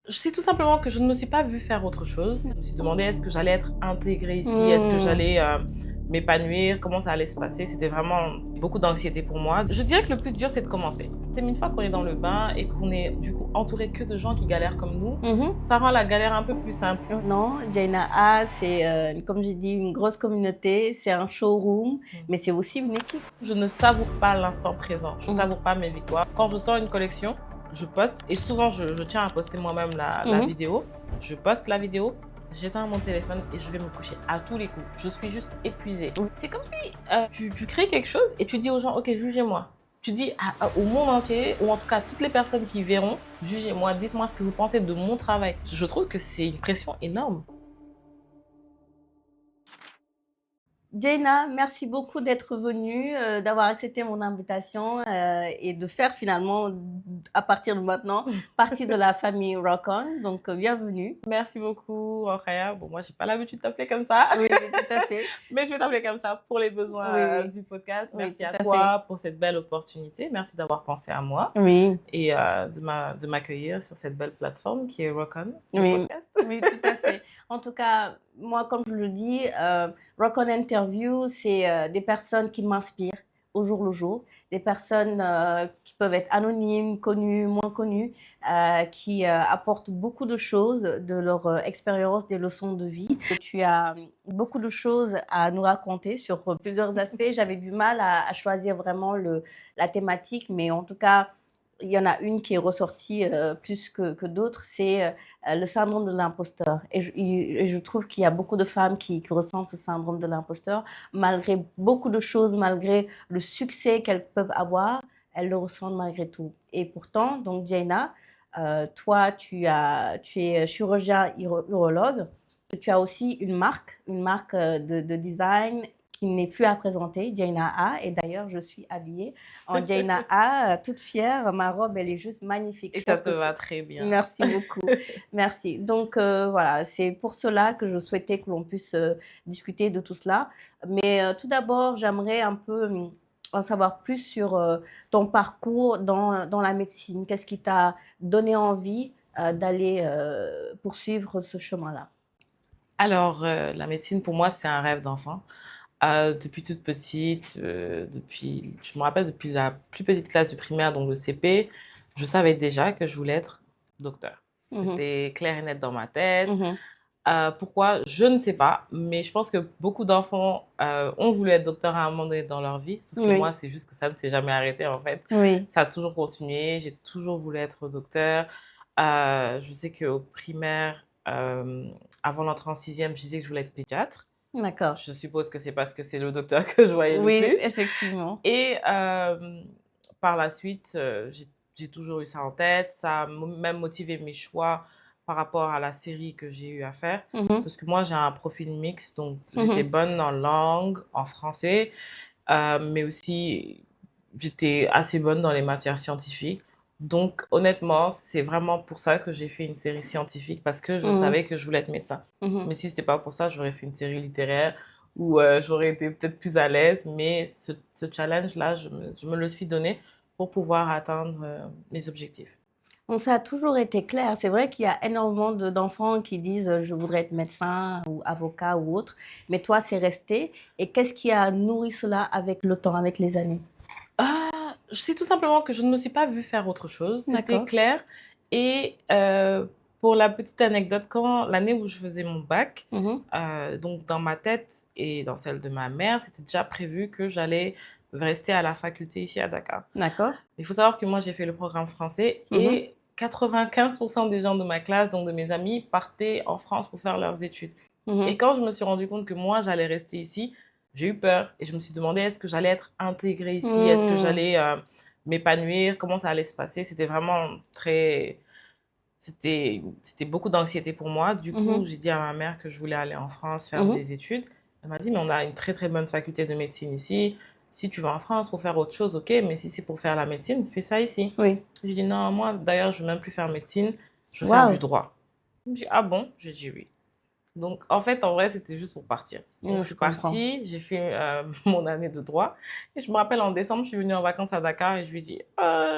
Je sais tout simplement que je ne me suis pas vue faire autre chose. Je me suis demandé est-ce que j'allais être intégrée ici, est-ce que j'allais m'épanouir, comment ça allait se passer. C'était vraiment beaucoup d'anxiété pour moi. Je dirais que le plus dur, c'est de commencer. C'est une fois qu'on est dans le bain et qu'on est du coup entouré que de gens qui galèrent comme nous, ça rend la galère un peu plus simple. Non, Jaina A, c'est, comme j'ai dit, une grosse communauté, c'est un showroom, mais c'est aussi une équipe. Je ne savoure pas l'instant présent, je ne savoure pas mes victoires. Quand je sors une collection, je poste, et souvent je tiens à poster moi-même la vidéo. Je poste la vidéo, j'éteins mon téléphone et je vais me coucher à tous les coups. Je suis juste épuisée. C'est comme si tu crées quelque chose et tu dis aux gens, ok, jugez-moi. Tu dis au monde entier, ou en tout cas toutes les personnes qui verront, jugez-moi, dites-moi ce que vous pensez de mon travail. Je trouve que c'est une pression énorme. Jaina, merci beaucoup d'être venue, d'avoir accepté mon invitation et de faire finalement, à partir de maintenant, partie de la famille Rock On. Donc, bienvenue. Merci beaucoup, Rokhaya. Bon, moi, j'ai pas l'habitude de t'appeler comme ça. Oui, tout à fait. Mais je vais t'appeler comme ça pour les besoins du podcast. Merci à toi pour cette belle opportunité. Merci d'avoir pensé à moi et de m'accueillir sur cette belle plateforme qui est Rock On, le podcast. Oui, tout à fait. En tout cas, moi, comme je le dis, Rock On Interview, c'est des personnes qui m'inspirent au jour le jour, des personnes qui peuvent être anonymes, connues, moins connues, qui apportent beaucoup de choses de leur expérience, des leçons de vie. Tu as beaucoup de choses à nous raconter sur plusieurs aspects. J'avais du mal à choisir vraiment la thématique, mais en tout cas, il y en a une qui est ressortie plus que d'autres, c'est le syndrome de l'imposteur. Et je trouve qu'il y a beaucoup de femmes qui ressentent ce syndrome de l'imposteur. Malgré beaucoup de choses, malgré le succès qu'elles peuvent avoir, elles le ressentent malgré tout. Et pourtant, donc Jaina, toi, tu es chirurgien urologue. Tu as aussi une marque de design qui n'est plus à présenter, Jaina A. Et d'ailleurs, je suis habillée en Jaina A, toute fière. Ma robe, elle est juste magnifique. Et ça te va très bien. Merci beaucoup. Merci. Donc, voilà, c'est pour cela que je souhaitais que l'on puisse discuter de tout cela. Mais tout d'abord, j'aimerais un peu en savoir plus sur ton parcours dans la médecine. Qu'est-ce qui t'a donné envie d'aller poursuivre ce chemin-là? Alors, la médecine, pour moi, c'est un rêve d'enfant. Depuis toute petite, je me rappelle depuis la plus petite classe du primaire, donc le CP, je savais déjà que je voulais être docteur. C'était clair et net dans ma tête. Pourquoi? Je ne sais pas, mais je pense que beaucoup d'enfants ont voulu être docteur à un moment donné dans leur vie, sauf que moi, c'est juste que ça ne s'est jamais arrêté en fait. Ça a toujours continué, j'ai toujours voulu être docteur. Je sais qu'au primaire, avant l'entrée en sixième, je disais que je voulais être pédiatre. D'accord. Je suppose que c'est parce que c'est le docteur que je voyais le plus. Oui, effectivement. Et par la suite, j'ai toujours eu ça en tête. Ça a même motivé mes choix par rapport à la série que j'ai eu à faire. Parce que moi, j'ai un profil mixte, donc j'étais bonne en langue, en français, mais aussi j'étais assez bonne dans les matières scientifiques. Donc, honnêtement, c'est vraiment pour ça que j'ai fait une série scientifique, parce que je savais que je voulais être médecin. Mais si ce n'était pas pour ça, j'aurais fait une série littéraire où j'aurais été peut-être plus à l'aise. Mais ce challenge-là, je me le suis donné pour pouvoir atteindre mes objectifs. Donc, ça a toujours été clair. C'est vrai qu'il y a énormément d'enfants qui disent je voudrais être médecin ou avocat ou autre. Mais toi, c'est resté. Et qu'est-ce qui a nourri cela avec le temps, avec les années? Je sais tout simplement que je ne me suis pas vue faire autre chose. C'était clair. Et pour la petite anecdote, l'année où je faisais mon bac, donc dans ma tête et dans celle de ma mère, c'était déjà prévu que j'allais rester à la faculté ici à Dakar. D'accord. Il faut savoir que moi, j'ai fait le programme français et 95% des gens de ma classe, donc de mes amis, partaient en France pour faire leurs études. Et quand je me suis rendu compte que moi, j'allais rester ici, j'ai eu peur et je me suis demandé est-ce que j'allais être intégrée ici, est-ce que j'allais m'épanouir, comment ça allait se passer. C'était vraiment C'était beaucoup d'anxiété pour moi. Du coup, j'ai dit à ma mère que je voulais aller en France faire des études. Elle m'a dit, mais on a une très très bonne faculté de médecine ici. Si tu vas en France pour faire autre chose, ok, mais si c'est pour faire la médecine, fais ça ici. J'ai dit, non, moi d'ailleurs, je ne veux même plus faire médecine, je veux faire du droit. Je me dit, ah bon? J'ai dit oui. Donc, en fait, en vrai, c'était juste pour partir. Donc, je suis partie, j'ai fait mon année de droit. Et je me rappelle, en décembre, je suis venue en vacances à Dakar et je lui ai dit,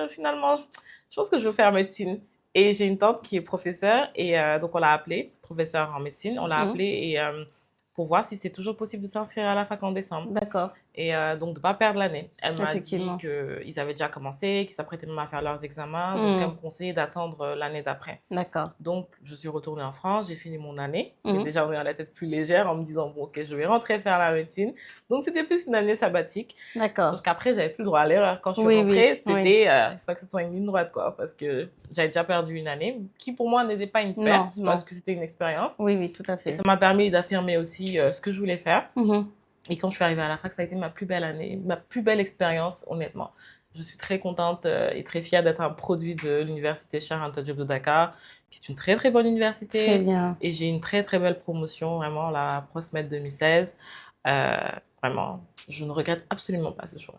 finalement, je pense que je veux faire médecine. Et j'ai une tante qui est professeure et donc on l'a appelée, professeure en médecine, on l'a Mhm. appelée et pour voir si c'était toujours possible de s'inscrire à la fac en décembre. D'accord, Et donc de ne pas perdre l'année. Elle m'a dit effectivement. qu'ils avaient déjà commencé, qu'ils s'apprêtaient même à faire leurs examens, donc elle Mhm. me conseillait d'attendre l'année d'après. D'accord. Donc, je suis retournée en France, j'ai fini mon année, mais Mhm. déjà on est à la tête plus légère en me disant, bon, ok, je vais rentrer faire la médecine. Donc, c'était plus une année sabbatique. D'accord. Sauf qu'après, j'avais plus le droit à l'erreur. Quand je suis Oui, rentrée, oui, oui. c'était, il fallait que ce soit une ligne droite, quoi, parce que j'avais déjà perdu une année, qui pour moi n'était pas une Non, perte, parce non. que c'était une expérience. Oui, oui, tout à Et ça fait. m'a permis d'affirmer aussi ce que je voulais faire. Mhm. Et quand je suis arrivée à la fac, ça a été ma plus belle année, ma plus belle expérience, honnêtement. Je suis très contente et très fière d'être un produit de l'université Cheikh Anta Diop de Dakar, qui est une très très bonne Très université. bien. Et j'ai une très très belle promotion, vraiment, la Prosmed 2016. Euh, Vraiment, je ne regrette absolument pas ce choix.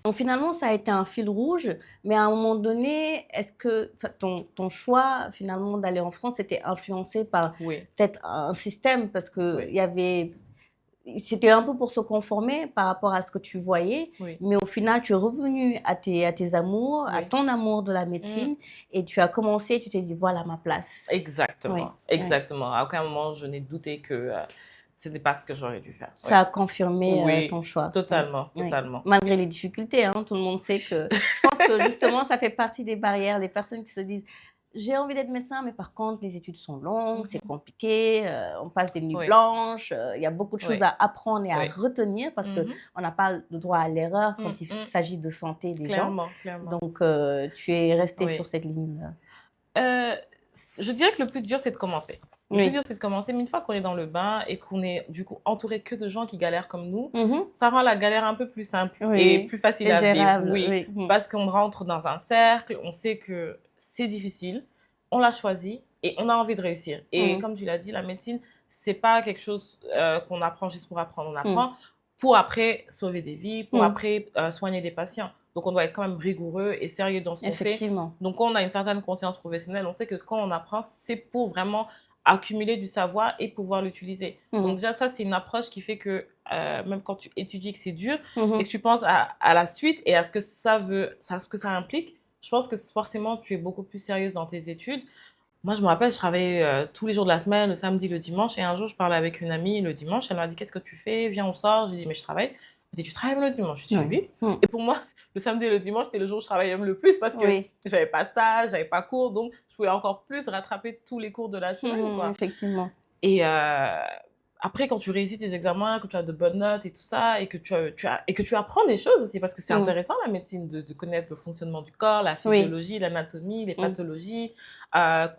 Donc finalement, ça a été un fil rouge, mais à un moment donné, est-ce que enfin, ton choix finalement d'aller en France était influencé par Oui, peut-être un système parce que oui, il y avait c'était un peu pour se conformer par rapport à ce que tu voyais, oui, mais au final, tu es revenu à tes amours, à oui. ton amour de la Mm. médecine, et tu as commencé, tu t'es dit, voilà ma place. Oui, Exactement, oui. exactement. À aucun moment, je n'ai douté que ce n'est pas ce que j'aurais dû faire. Oui, Ça a confirmé oui, ton choix. Oui, totalement, oui. totalement. Malgré les difficultés, hein, tout le monde sait que. Je pense que justement, ça fait partie des barrières, les personnes qui se disent, j'ai envie d'être médecin, mais par contre, les études sont longues, c'est Mhm. compliqué, on passe des nuits Oui, blanches, il y a beaucoup de choses oui, à apprendre et à oui. retenir parce Mhm. qu'on n'a pas le droit à l'erreur Mm, quand il mm. s'agit de santé des gens. Clairement, clairement. Donc, tu es resté sur Oui. cette ligne-là. Euh, je dirais que le plus dur, c'est de commencer. Le plus Oui. dur, c'est de commencer, mais une fois qu'on est dans le bain et qu'on est du coup entouré que de gens qui galèrent comme nous, Mhm. ça rend la galère un peu plus simple et Oui, plus facile c'est à vivre. gérable. Oui, Oui. Mhm. parce qu'on rentre dans un cercle, on sait que c'est difficile, on l'a choisi et on a envie de réussir. Et Mhm. comme tu l'as dit, la médecine, c'est pas quelque chose qu'on apprend juste pour apprendre. On Mhm. apprend pour après sauver des vies, pour Mhm. après soigner des patients. Donc on doit être quand même rigoureux et sérieux dans ce qu'on fait. Effectivement. Donc, quand on a une certaine conscience professionnelle, on sait que quand on apprend, c'est pour vraiment accumuler du savoir et pouvoir l'utiliser. Donc, Mhm. déjà, ça, c'est une approche qui fait que même quand tu étudies que c'est dur et Mhm. que tu penses à la suite et à ce que ça veut, à ce que ça implique, je pense que forcément, tu es beaucoup plus sérieuse dans tes études. Moi, je me rappelle, je travaillais tous les jours de la semaine, le samedi, le dimanche. Et un jour, je parlais avec une amie le dimanche. Elle m'a dit, qu'est-ce que tu fais? Viens, on sort. Je lui ai dit, mais je travaille. Elle m'a dit, tu travailles même le dimanche? Je lui ai dit, Oui. oui. Mhm. Et pour moi, le samedi et le dimanche, c'était le jour où je travaillais même le plus parce que Oui. j'avais pas stage, j'avais pas cours. Donc, je pouvais encore plus rattraper tous les cours de la semaine, Mhm. quoi. Effectivement. Et après, quand tu réussis tes examens, que tu as de bonnes notes et tout ça, et que et que tu apprends des choses aussi, parce que c'est Mhm. intéressant la médecine de connaître le fonctionnement du corps, la Oui. physiologie, l'anatomie, les Mhm. pathologies,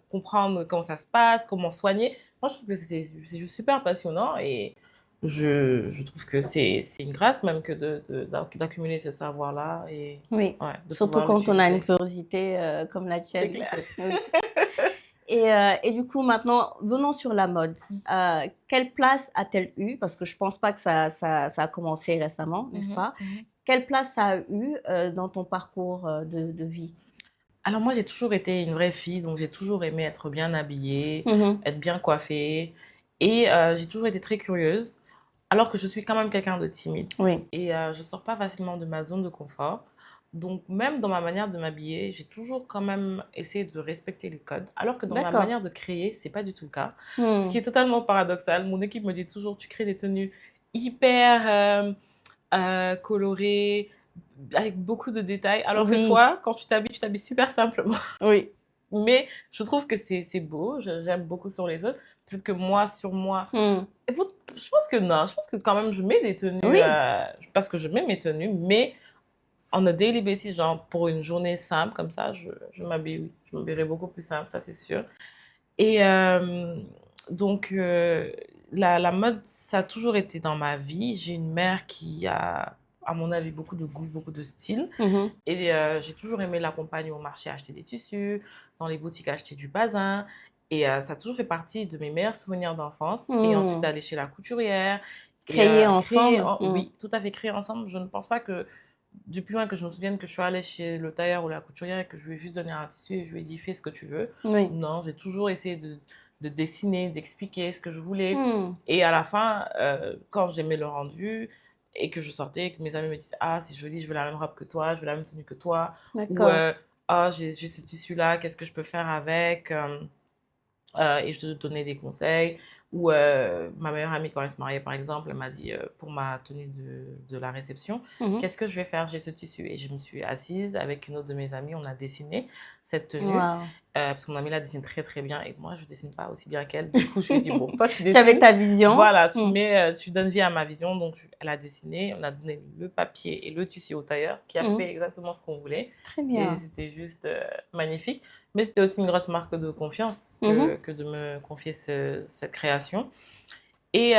comprendre comment ça se passe, comment soigner. Moi, je trouve que c'est juste super passionnant et je trouve que c'est une grâce même que d'accumuler ce savoir-là et Oui. ouais, de Surtout pouvoir quand on a une l'utiliser. curiosité comme la C'est tienne. clair. Oui. Et du coup, maintenant, venons sur la mode. Quelle place a-t-elle eu? Parce que je pense pas que ça a commencé récemment, n'est-ce Mhm, pas? mhm. Quelle place ça a eu dans ton parcours de vie? Alors moi, j'ai toujours été une vraie fille, donc j'ai toujours aimé être bien habillée, Mhm. être bien coiffée, et j'ai toujours été très curieuse, alors que je suis quand même quelqu'un de timide, Oui. et je sors pas facilement de ma zone de confort. Donc même dans ma manière de m'habiller, j'ai toujours quand même essayé de respecter les codes, alors que dans ma D'accord. manière de créer, c'est pas du tout le cas. Ce qui Hmm. est totalement paradoxal. Mon équipe me dit toujours, tu crées des tenues hyper colorées, avec beaucoup de détails, alors que Oui. toi, quand tu t'habilles super simplement. Oui. Mais je trouve que c'est beau, j'aime beaucoup sur les autres. Peut-être que moi, sur moi, Hmm. je pense que non, je pense que quand même je mets des tenues, Oui. parce que je mets mes tenues, mais on a daily basis, genre pour une journée simple comme ça, je m'habille, oui. Je m'habillerai beaucoup plus simple, ça c'est sûr. Et donc, la mode, ça a toujours été dans ma vie. J'ai une mère qui a, à mon avis, beaucoup de goût, beaucoup de style. Mhm. Et j'ai toujours aimé l'accompagner au marché, acheter des tissus, dans les boutiques, acheter du bazin. Et ça a toujours fait partie de mes meilleurs souvenirs d'enfance. Et ensuite, Hmm. aller chez la couturière et Créer créer, ensemble. Hmm. oui, tout à fait créer ensemble. Je ne pense pas que, du plus loin que je me souvienne, que je suis allée chez le tailleur ou la couturière et que je lui ai juste donné un tissu et je lui ai dit, fais ce que tu veux. Oui. Non, j'ai toujours essayé de dessiner, d'expliquer ce que je voulais. Hmm. Et à la fin, quand j'aimais le rendu, et que je sortais et que mes amis me disaient, ah c'est joli, je veux la même robe que toi, je veux la même tenue que toi, ou D'accord. ah, j'ai ce tissu-là, qu'est-ce que je peux faire avec? Et je te donnais des conseils. Ou ma meilleure amie, quand elle se mariait, par exemple, elle m'a dit pour ma tenue de la réception, Mhm. qu'est-ce que je vais faire? J'ai ce tissu. Et je me suis assise avec une autre de mes amies, on a dessiné cette tenue. Wow. Parce que mon amie la dessine très très bien et moi je dessine pas aussi bien qu'elle. Du coup, je lui ai dit, bon, toi tu Tu avais dessines, ta vision. voilà, Mm. tu donnes vie à ma vision. Donc, elle a dessiné, on a donné le papier et le tissu au tailleur qui a Mhm. fait exactement ce qu'on voulait. Très Et bien. c'était juste magnifique. Mais c'était aussi une grosse marque de confiance Mhm. que de me confier cette création. Et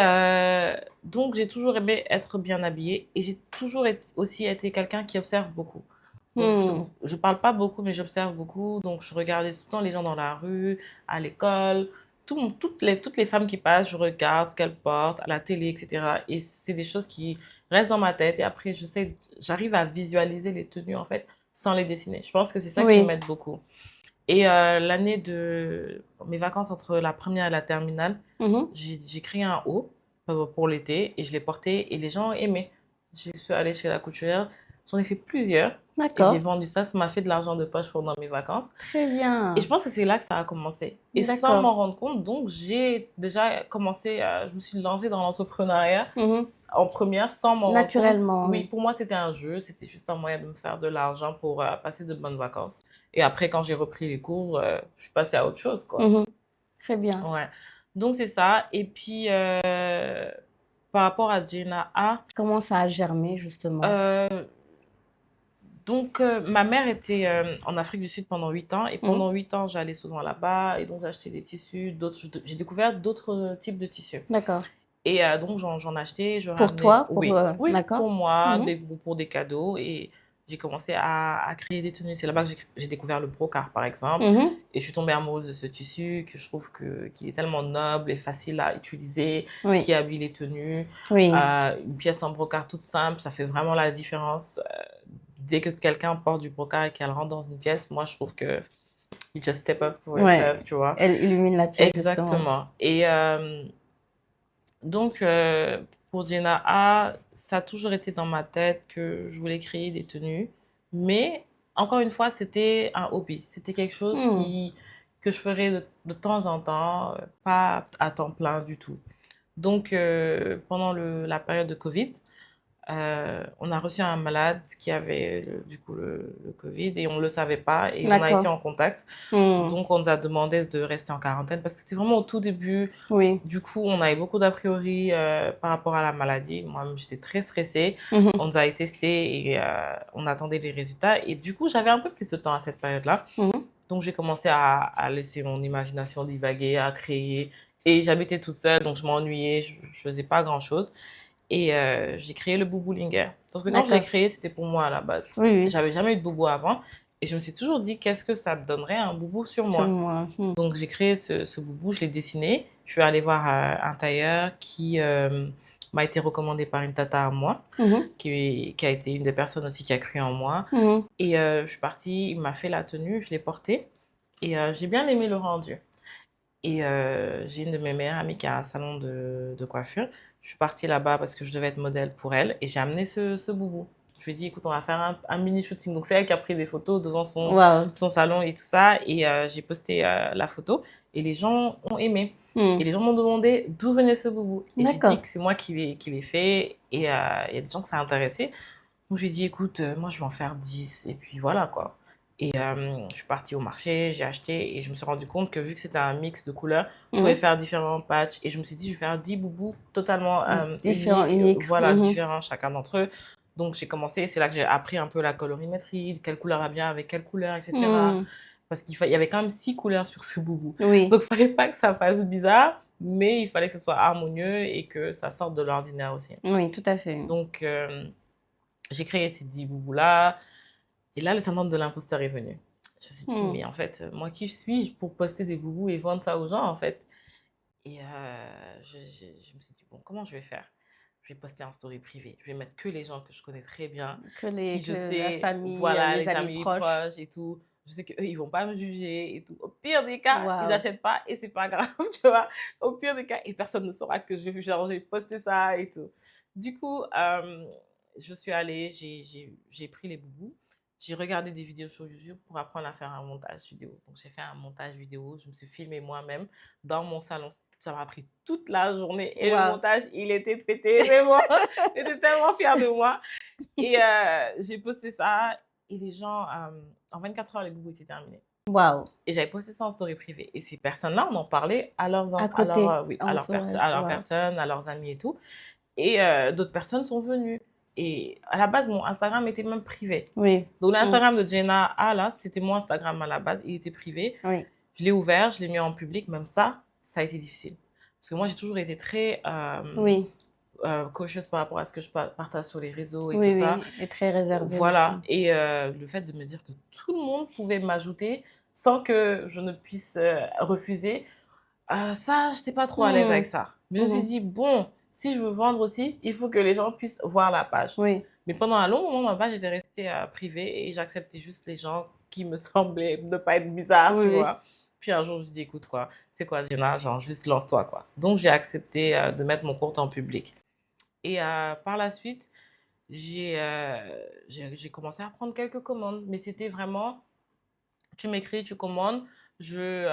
donc, j'ai toujours aimé être bien habillée et j'ai toujours aussi été quelqu'un qui observe beaucoup. Donc, Mm. je parle pas beaucoup, mais j'observe beaucoup. Donc, je regardais tout le temps les gens dans la rue, à l'école, toutes les femmes qui passent, je regarde ce qu'elles portent, à la télé, etc. Et c'est des choses qui restent dans ma tête. Et après, j'arrive à visualiser les tenues, en fait, sans les dessiner. Je pense que c'est ça qui Oui. m'aide beaucoup. Et mes vacances entre la première et la terminale, Mhm. j'ai créé un haut pour l'été et je l'ai porté et les gens aimaient. Je suis allée chez la couturière, j'en ai fait plusieurs et j'ai D'accord. vendu ça. Ça m'a fait de l'argent de poche pendant mes vacances. Très Et je bien. pense que c'est là que ça a commencé. Et sans D'accord. m'en rendre compte, donc j'ai déjà commencé, je me suis lancée dans l'entrepreneuriat Mhm. en première sans m'en rendre compte. Naturellement, Oui, oui. pour moi, c'était un jeu, c'était juste un moyen de me faire de l'argent pour passer de bonnes vacances. Et après, quand j'ai repris les cours, je suis passée à autre chose, quoi. Mhm. Très bien. Ouais. Donc, c'est ça. Et puis, par rapport à Jenna A, Comment ça a germé, justement? euh, donc, ma mère était en Afrique du Sud pendant 8 ans. Et Mhm. pendant 8 ans, j'allais souvent là-bas. Et donc, j'achetais des tissus. J'ai découvert d'autres types de tissus. D'accord. Et donc, j'en achetais, je Pour ramenais. toi, Oui, oui, d'accord. pour moi, Mhm. pour des cadeaux. Et j'ai commencé à créer des tenues. C'est là-bas que j'ai découvert le brocart, par exemple. Mhm. Et je suis tombée amoureuse de ce tissu que je trouve qu'il est tellement noble et facile à utiliser, Oui, qui habille les tenues. oui, Une pièce en brocart toute simple, ça fait vraiment la différence. Dès que quelqu'un porte du brocart et qu'elle rentre dans une pièce, moi, je trouve que you just step up for ouais. yourself, tu vois. Elle illumine la pièce, justement. Exactement. Et donc, pour Jenna A, ça a toujours été dans ma tête que je voulais créer des tenues. Mais, encore une fois, c'était un hobby. C'était quelque chose Hmm. que je ferais de temps en temps, pas à temps plein du tout. Donc, pendant la période de Covid, on a reçu un malade qui avait du coup le Covid et on ne le savait pas et on a été D'accord. en contact. Hmm. Donc, on nous a demandé de rester en quarantaine parce que c'était vraiment au tout début. Oui. Du coup, on avait beaucoup d'a priori par rapport à la maladie. Moi-même, j'étais très stressée. Mhm. On nous avait testé et on attendait les résultats. Et du coup, j'avais un peu plus de temps à cette période-là. Mhm. Donc, j'ai commencé à laisser mon imagination divaguer, à créer. Et j'habitais toute seule, donc je m'ennuyais, je faisais pas grand-chose. Et j'ai créé le Boubou Linger. Parce que quand je l'ai D'accord. créé, c'était pour moi à la base. Oui, oui. J'avais jamais eu de boubou avant. Et je me suis toujours dit, qu'est-ce que ça donnerait un boubou sur Sur moi? moi. Hmm. Donc, j'ai créé ce boubou, je l'ai dessiné. Je suis allée voir un tailleur qui m'a été recommandé par une tata à moi, Mhm. qui a été une des personnes aussi qui a cru en moi. Mhm. Et je suis partie, il m'a fait la tenue, je l'ai portée. Et j'ai bien aimé le rendu. Et j'ai une de mes meilleures amies qui a un salon de coiffure. Je suis partie là-bas parce que je devais être modèle pour elle et j'ai amené ce boubou. Je lui ai dit, écoute, on va faire un mini shooting. Donc, c'est elle qui a pris des photos devant Wow. son salon et tout ça. Et j'ai posté la photo et les gens ont aimé. Et Hmm. les gens m'ont demandé d'où venait ce boubou. Et j'ai dit D'accord. que c'est moi qui l'ai fait. Et il y a des gens qui ça a intéressé. Donc, je lui ai dit, écoute, moi, je vais en faire 10. Et puis voilà, quoi. Et je suis partie au marché, j'ai acheté et je me suis rendu compte que vu que c'était un mix de couleurs, je pouvais Mhm. faire différents patchs. Et je me suis dit, je vais faire 10 boubous totalement Différent, uniques, unique. voilà, Mhm. différents chacun d'entre eux. Donc j'ai commencé, c'est là que j'ai appris un peu la colorimétrie, quelle couleur va bien avec quelle couleur, etc. Hmm. Parce il y avait quand même 6 couleurs sur ce boubou. Oui. Donc il fallait pas que ça fasse bizarre, mais il fallait que ce soit harmonieux et que ça sorte de l'ordinaire aussi. Oui, tout à fait. Donc j'ai créé ces 10 boubous-là. Et là, le syndrome de l'imposteur est venu. Je me suis dit, Hmm. mais en fait, moi, qui suis-je pour poster des boubous et vendre ça aux gens, en fait? Et je me suis dit, bon, comment je vais faire? Je vais poster en story privé. Je vais mettre que les gens que je connais très bien, qui je Que la sais, famille, voilà, les les amis amis proches. proches et tout. Je sais qu'eux, ils vont pas me juger et tout. Au pire des cas, ils Wow. n'achètent pas et c'est pas grave, tu vois. Au pire des cas, et personne ne saura que genre, j'ai posté ça et tout. Du coup, je suis allée, j'ai pris les boubous. j'ai regardé des vidéos sur YouTube pour apprendre à faire un montage vidéo. Donc, j'ai fait un montage vidéo, je me suis filmée moi-même dans mon salon. Ça m'a pris toute la journée et le Waouh. montage, il était pété, mais bon, j'étais tellement fière de moi. Et j'ai posté ça et les gens, en 24 heures, les boubous étaient terminés. Waouh. Et j'avais posté ça en story privée. Et ces personnes-là, on en parlait à leurs, À côté, oui, entourage, à leurs waouh. personnes, à leurs amis et tout. Et d'autres personnes sont venues. Et à la base, mon Instagram était même privé. Oui. Donc, l'Instagram de Jenna là, c'était mon Instagram à la base. Il était privé. Oui. Je l'ai ouvert, je l'ai mis en public. Même ça a été difficile. Parce que moi, j'ai toujours été très Oui. cautious par rapport à ce que je partage sur les réseaux et Oui, tout ça. oui, et très réservé Voilà. aussi. Et le fait de me dire que tout le monde pouvait m'ajouter sans que je ne puisse refuser, ça, je n'étais pas trop à l'aise avec ça. Mais je me suis dit, bon, si je veux vendre aussi, il faut que les gens puissent voir la page. Oui. Mais pendant un long moment, ma page était restée privée et j'acceptais juste les gens qui me semblaient ne pas être bizarres, Oui, tu oui. vois. Puis un jour, je me suis dit, écoute, quoi, c'est quoi, Jenna, genre, juste lance-toi, quoi. Donc, j'ai accepté de mettre mon compte en public. Et par la suite, j'ai commencé à prendre quelques commandes. Mais c'était vraiment, tu m'écris, tu commandes, je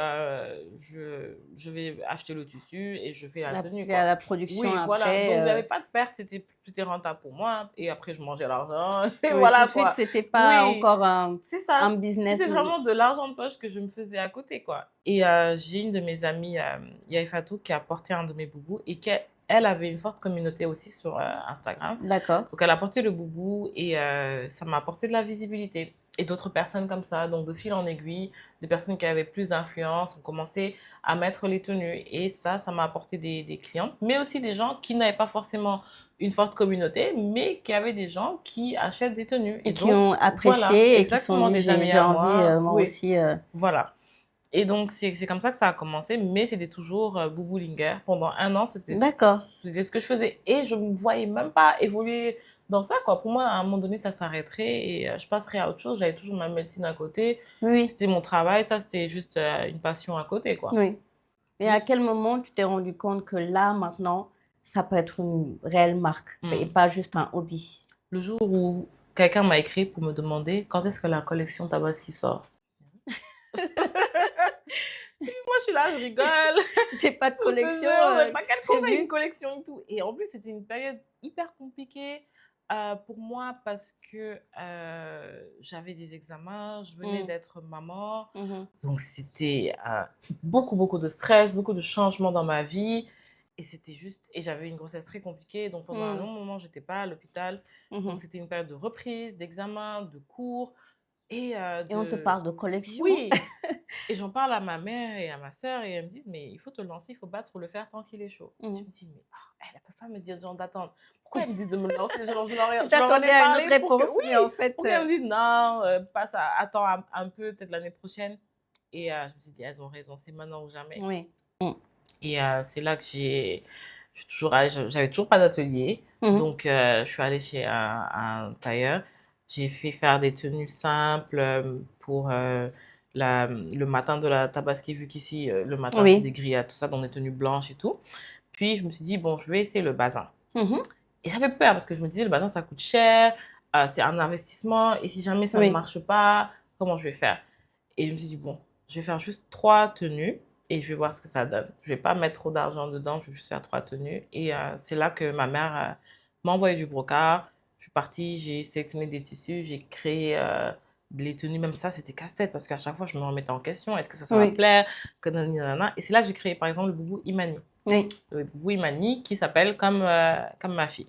vais acheter le tissu et je fais la tenue, quoi. La production Oui, voilà. après. Donc, j'avais pas de perte, c'était rentable pour moi. Et après, je mangeais l'argent. Et Oui, voilà, tout de suite, quoi. c'était pas Oui, encore un c'est ça. business. C'était vraiment de l'argent de poche que je me faisais à côté, quoi. Et j'ai une de mes amies, Yaïfatou, qui a porté un de mes boubous et elle avait une forte communauté aussi sur Instagram. D'accord. Donc, elle a porté le boubou et ça m'a apporté de la visibilité. Et d'autres personnes comme ça, donc de fil en aiguille, des personnes qui avaient plus d'influence ont commencé à mettre les tenues. Et ça m'a apporté des clients, mais aussi des gens qui n'avaient pas forcément une forte communauté, mais qui avaient des gens qui achètent des tenues. Et qui donc, ont apprécié voilà, et qui exactement, sont dit, des amis j'ai à envie, moi oui, aussi. voilà. Et donc, c'est comme ça que ça a commencé, mais c'était toujours Boubou Linger. Pendant un an, c'était D'accord. ce que je faisais. Et je ne me voyais même pas évoluer dans ça, quoi. Pour moi, à un moment donné, ça s'arrêterait et je passerais à autre chose. J'avais toujours ma médecine à côté. Oui, C'était mon travail. Ça, c'était juste une passion à côté, quoi. oui. Et à quel moment tu t'es rendu compte que là, maintenant, ça peut être une réelle marque et pas juste un hobby? Le jour où quelqu'un m'a écrit pour me demander quand est-ce que la collection Tabaski sort. Moi, je suis là, je rigole. J'ai pas de Je te collection. jure, j'ai pas quelque chose avec prévue. une collection et tout. Et en plus, c'était une période hyper compliquée pour moi parce que j'avais des examens, je venais d'être maman. Donc, c'était beaucoup, beaucoup de stress, beaucoup de changements dans ma vie. Et c'était juste... Et j'avais une grossesse très compliquée. Donc, pendant un long moment, j'étais pas à l'hôpital. Donc, c'était une période de reprise, d'examen, de cours. Et on te parle de collection? Oui. Et j'en parle à ma mère et à ma sœur et elles me disent, mais il faut te lancer, il faut pas trop le faire tant qu'il est chaud. Je me dis, mais elle ne peut pas me dire genre d'attendre. Pourquoi elles me disent de me lancer? Genre, Tu t'attendais à une autre réponse, mais en fait... Pourquoi elles me disent, non, passe attends un peu, peut-être l'année prochaine. Et je me suis dit, elles ont raison, c'est maintenant ou jamais. Oui. Et c'est là que j'avais toujours pas d'atelier. Donc, je suis allée chez un tailleur. J'ai fait faire des tenues simples pour le matin de la Tabaski, vu qu'ici, le matin, c'est des grillades, tout ça, donc des tenues blanches et tout. Puis, je me suis dit, bon, je vais essayer le bazin. Et j'avais peur parce que je me disais, le bazin, ça coûte cher, c'est un investissement. Et si jamais ça ne marche pas, comment je vais faire? Et je me suis dit, bon, je vais faire juste 3 tenues et je vais voir ce que ça donne. Je ne vais pas mettre trop d'argent dedans, je vais juste faire 3 tenues. Et c'est là que ma mère m'a envoyé du brocart. Je suis partie, j'ai sélectionné des tissus, j'ai créé les tenues. Même ça, c'était casse-tête parce qu'à chaque fois, je me remettais en question. Est-ce que ça va me plaire? Et c'est là que j'ai créé, par exemple, le boubou Imani. Oui. Le boubou Imani qui s'appelle comme ma fille.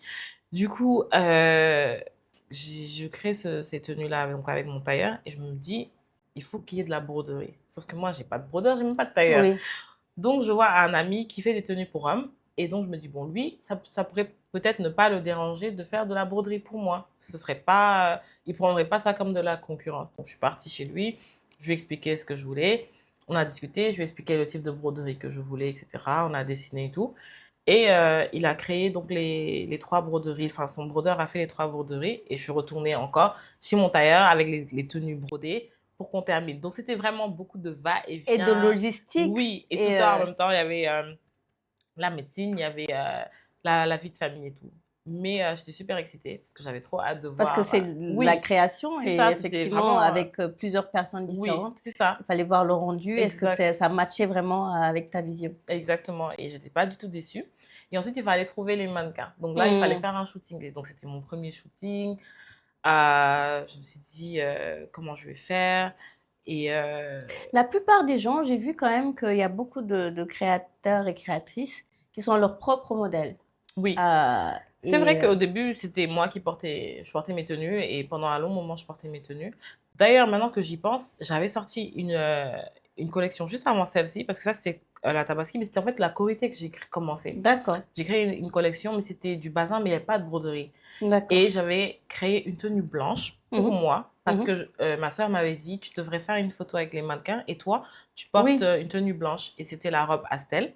Du coup, je crée ces tenues-là avec mon tailleur et je me dis, il faut qu'il y ait de la broderie. Sauf que moi, j'ai pas de brodeur, j'ai même pas de tailleur. Oui. Donc, je vois un ami qui fait des tenues pour hommes. Et donc, je me dis, bon, lui, ça pourrait peut-être ne pas le déranger de faire de la broderie pour moi. Ce serait pas... il prendrait pas ça comme de la concurrence. Donc, je suis partie chez lui. Je lui ai expliqué ce que je voulais. On a discuté. Je lui ai expliqué le type de broderie que je voulais, etc. On a dessiné et tout. Et il a créé donc les 3 broderies. Enfin, son brodeur a fait les 3 broderies. Et je suis retournée encore chez mon tailleur avec les tenues brodées pour qu'on termine. Donc, c'était vraiment beaucoup de va-et-vient. Et de logistique. Oui, et tout ça en même temps. Il y avait la médecine, il y avait la vie de famille et tout. Mais j'étais super excitée parce que j'avais trop hâte de Parce que voir. c'est de la Oui, création c'est et ça, c'était effectivement, vraiment. avec plusieurs personnes Oui, différentes, c'est ça, il fallait voir le rendu. Est-ce que exact. ça matchait vraiment avec ta vision? Exactement, et j'étais pas du tout déçue. Et ensuite, il fallait trouver les mannequins. Donc là, il fallait Hmm. faire un shooting. Et donc, c'était mon premier shooting. Je me suis dit, comment je vais faire? Et La plupart des gens, j'ai vu quand même qu'il y a beaucoup de créateurs et créatrices qui sont leurs propres modèles. oui, Euh, c'est vrai et qu'au début, c'était moi qui je portais mes tenues et pendant un long moment, je portais mes tenues. D'ailleurs, maintenant que j'y pense, j'avais sorti une collection juste avant celle-ci parce que ça, c'est la Tabaski, mais c'était en fait la Korité que j'ai commencé. D'accord, J'ai créé une collection, mais c'était du bazin, mais il n'y avait pas de broderie. d'accord. Et j'avais créé une tenue blanche pour Mhm, moi parce mhm. que ma soeur m'avait dit, tu devrais faire une photo avec les mannequins et toi, tu portes Oui, une tenue blanche. Et c'était la robe Astel.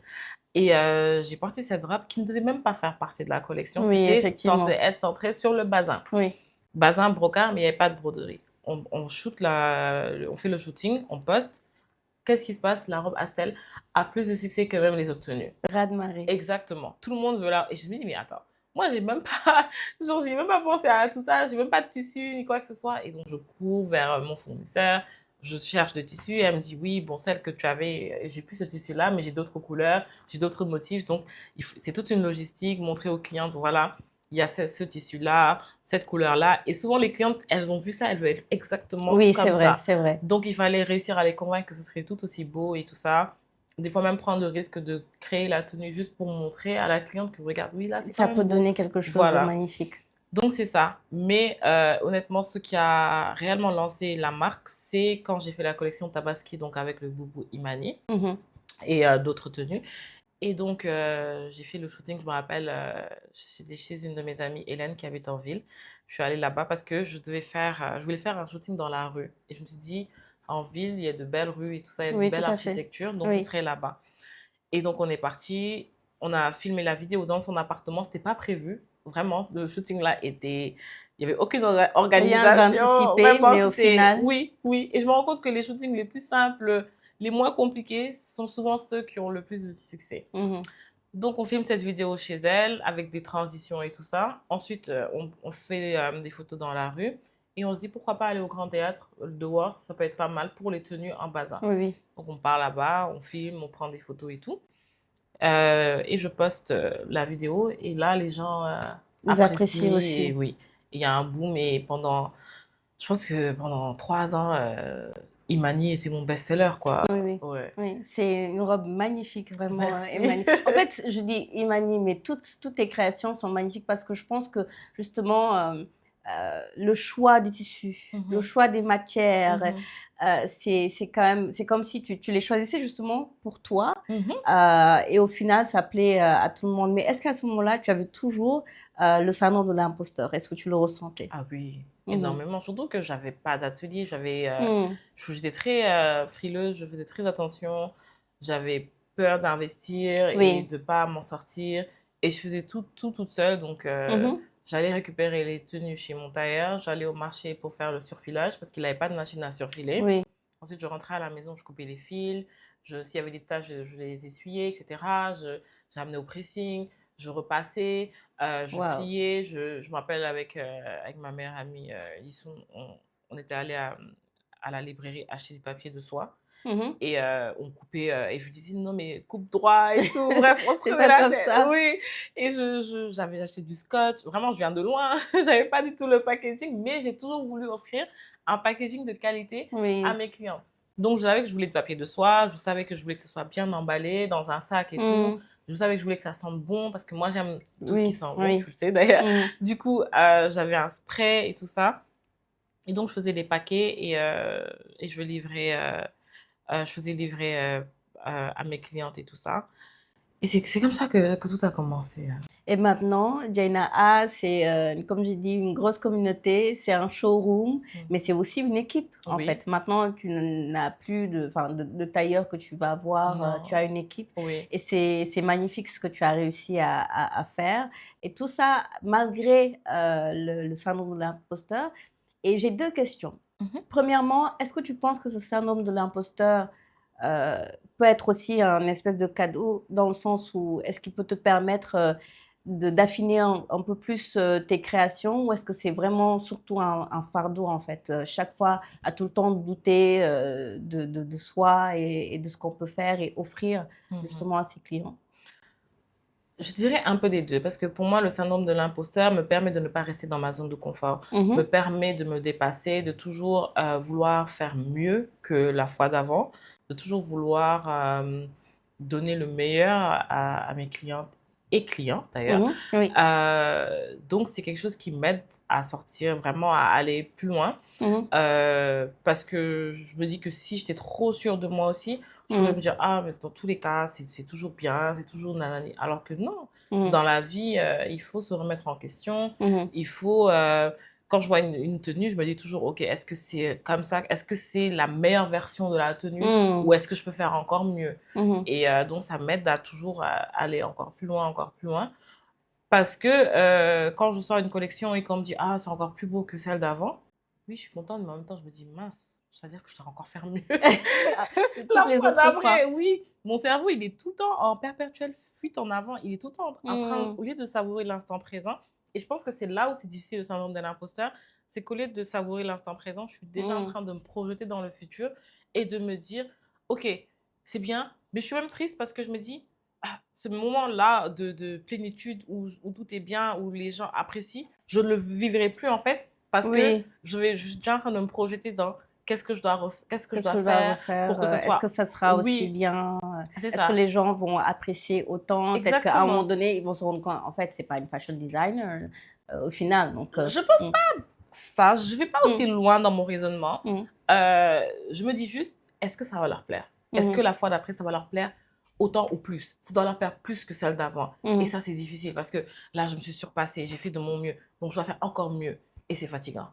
Et j'ai porté cette robe qui ne devait même pas faire partie de la collection. oui, C'était censé effectivement. être centré sur le bazin. Oui, Bazin, brocart, mais il n'y avait pas de broderie. On fait le shooting, on poste. Qu'est-ce qui se passe? La robe Astel a plus de succès que même les autres tenues. raz-de-marée. Exactement. Tout le monde veut la. Et je me dis, mais attends, moi, j'ai même pas. Genre, j'ai même pas pensé à tout ça. J'ai même pas de tissu ni quoi que ce soit. Et donc, je cours vers mon fournisseur. Je cherche des tissus. Et elle me dit, oui, bon, celle que tu avais, j'ai plus ce tissu-là, mais j'ai d'autres couleurs, j'ai d'autres motifs. Donc, c'est toute une logistique, montrer aux clientes, voilà, il y a ce tissu-là, cette couleur-là. Et souvent, les clientes, elles ont vu ça, elles veulent être exactement Oui, c'est comme vrai, ça. c'est vrai. Donc, il fallait réussir à les convaincre que ce serait tout aussi beau et tout ça. Des fois même prendre le risque de créer la tenue juste pour montrer à la cliente que regarde, oui, là, c'est quand Ça même peut beau. donner quelque chose de Voilà. magnifique. Donc, c'est ça. Mais honnêtement, ce qui a réellement lancé la marque, c'est quand j'ai fait la collection Tabaski, donc avec le Boubou Imani Mhm. et d'autres tenues. Et donc, j'ai fait le shooting, je me rappelle, c'était chez une de mes amies, Hélène, qui habite en ville. Je suis allée là-bas parce que je voulais faire un shooting dans la rue. Et je me suis dit, en ville, il y a de belles rues et tout ça, il y a une Oui, tout belle à fait. architecture, donc ce Oui. serait là-bas. Et donc, on est parti, on a filmé la vidéo dans son appartement, c'était pas prévu. Vraiment, le shooting là était. Il n'y avait aucune Rien organisation. d'anticipé, Vraiment, mais au c'était. final, Oui, oui. Et je me rends compte que les shootings les plus simples, les moins compliqués, sont souvent ceux qui ont le plus de succès. mhm. Donc, on filme cette vidéo chez elle avec des transitions et tout ça. Ensuite, on fait des photos dans la rue. Et on se dit pourquoi pas aller au Grand Théâtre de Worth, ça peut être pas mal pour les tenues en bazin. Oui, oui. Donc, on part là-bas, on filme, on prend des photos et tout. Et je poste la vidéo et là, les gens Ils apprécient apprécient et aussi. oui, il y a un boom et je pense que pendant 3 ans, Imani était mon best-seller, quoi. Oui, oui. Ouais. Oui, c'est une robe magnifique, vraiment, Merci. Imani. En fait, je dis Imani, mais toutes tes créations sont magnifiques parce que je pense que justement, le choix des tissus, le Mhm, choix des matières, mhm, c'est quand même, c'est comme si tu les choisissais justement pour toi. mhm. Et au final, ça plaît à tout le monde. Mais est-ce qu'à ce moment-là, tu avais toujours le syndrome de l'imposteur? Est-ce que tu le ressentais? Ah oui, Mhm. énormément. Surtout que j'avais pas d'atelier, Mhm. j'étais très frileuse, je faisais très attention, j'avais peur d'investir et Oui. de pas m'en sortir, et je faisais tout toute seule. Donc Mhm. j'allais récupérer les tenues chez mon tailleur, j'allais au marché pour faire le surfilage parce qu'il n'avait pas de machine à surfiler. Oui. Ensuite, je rentrais à la maison, je coupais les fils, s'il y avait des taches, je les essuyais, etc. J'amenais au pressing, je repassais, je Waouh. pliais. Je me rappelle avec ma meilleure amie, Lissou, on était allé à la librairie acheter du papier de soie. Mhm. Et on coupait, et je lui disais, non, mais coupe droit et tout. Bref, on se C'est prenait pas la comme tête. ça. Oui. Et j'avais acheté du scotch. Vraiment, je viens de loin. J'avais pas du tout le packaging, mais j'ai toujours voulu offrir un packaging de qualité à Oui. mes clients. Donc, je savais que je voulais du papier de soie. Je savais que je voulais que ce soit bien emballé dans un sac et tout. Mhm. Je savais que je voulais que ça sente bon parce que moi, j'aime tout ce qui Oui, sent bon. Tu oui. le sais d'ailleurs. Mhm. Du coup, j'avais un spray et tout ça. Et donc, je faisais les paquets et je faisais livrer à mes clientes et tout ça. Et c'est comme ça que tout a commencé. Et maintenant, Jaina A, c'est, comme j'ai dit, une grosse communauté, c'est un showroom, mais Mhm. c'est aussi une équipe, en Oui, fait. Maintenant, tu n'as plus enfin, de tailleur que tu vas avoir, tu as non, une équipe. oui. Et c'est magnifique ce que tu as réussi à faire. Et tout ça, malgré le syndrome de l'imposteur. Et j'ai deux questions. Mhm. Premièrement, est-ce que tu penses que ce syndrome de l'imposteur euh, peut être aussi un espèce de cadeau dans le sens où est-ce qu'il peut te permettre d'affiner un peu plus tes créations ou est-ce que c'est vraiment surtout un fardeau en fait chaque fois à tout le temps douter de soi et de ce qu'on peut faire et offrir justement à ses clients? Je dirais un peu des deux, parce que pour moi, le syndrome de l'imposteur me permet de ne pas rester dans ma zone de confort, me permet de me dépasser, de toujours vouloir faire mieux que la fois d'avant, de toujours vouloir donner le meilleur à mes clientes et clients d'ailleurs. Oui. Donc, c'est quelque chose qui m'aide à sortir vraiment, à aller plus loin. Parce que je me dis que si j'étais trop sûre de moi aussi, je pourrais me dire, ah, mais dans tous les cas, c'est toujours bien, c'est toujours nanani. Alors que non, dans la vie, il faut se remettre en question. Il faut, quand je vois une tenue, je me dis toujours, ok, est-ce que c'est comme ça? Est-ce que c'est la meilleure version de la tenue ou est-ce que je peux faire encore mieux? Et donc, ça m'aide à toujours aller encore plus loin, encore plus loin. Parce que quand je sors une collection et qu'on me dit, ah, c'est encore plus beau que celle d'avant, oui, je suis contente, mais en même temps, je me dis, mince, c'est-à-dire que je dois encore faire mieux. Toutes les fois autres fois. d'après, oui, mon cerveau, il est tout le temps en perpétuelle fuite en avant. Il est tout le temps en train, au lieu de savourer l'instant présent. Et je pense que c'est là où c'est difficile le syndrome de l'imposteur. C'est qu'au lieu de savourer l'instant présent, je suis déjà en train de me projeter dans le futur et de me dire, ok, c'est bien, mais je suis même triste parce que je me dis, ah, ce moment-là de plénitude où tout est bien, où les gens apprécient, je ne le vivrai plus en fait parce que je suis déjà en train de me projeter dans qu'est-ce que je dois, qu'est-ce que je dois faire pour que ça soit... Est-ce que ça sera aussi Oui, bien? c'est Est-ce ça. que les gens vont apprécier autant? Peut-être qu'à un moment Exactement. donné, ils vont se rendre compte, en fait, c'est pas une fashion designer au final. Donc, je pense pas ça, je vais pas aussi loin dans mon raisonnement. Je me dis juste, est-ce que ça va leur plaire? Est-ce que la fois d'après, ça va leur plaire autant ou plus? Ça doit leur plaire plus que celle d'avant. Et ça, c'est difficile parce que là, je me suis surpassée, j'ai fait de mon mieux. Donc, je dois faire encore mieux. Et c'est fatigant.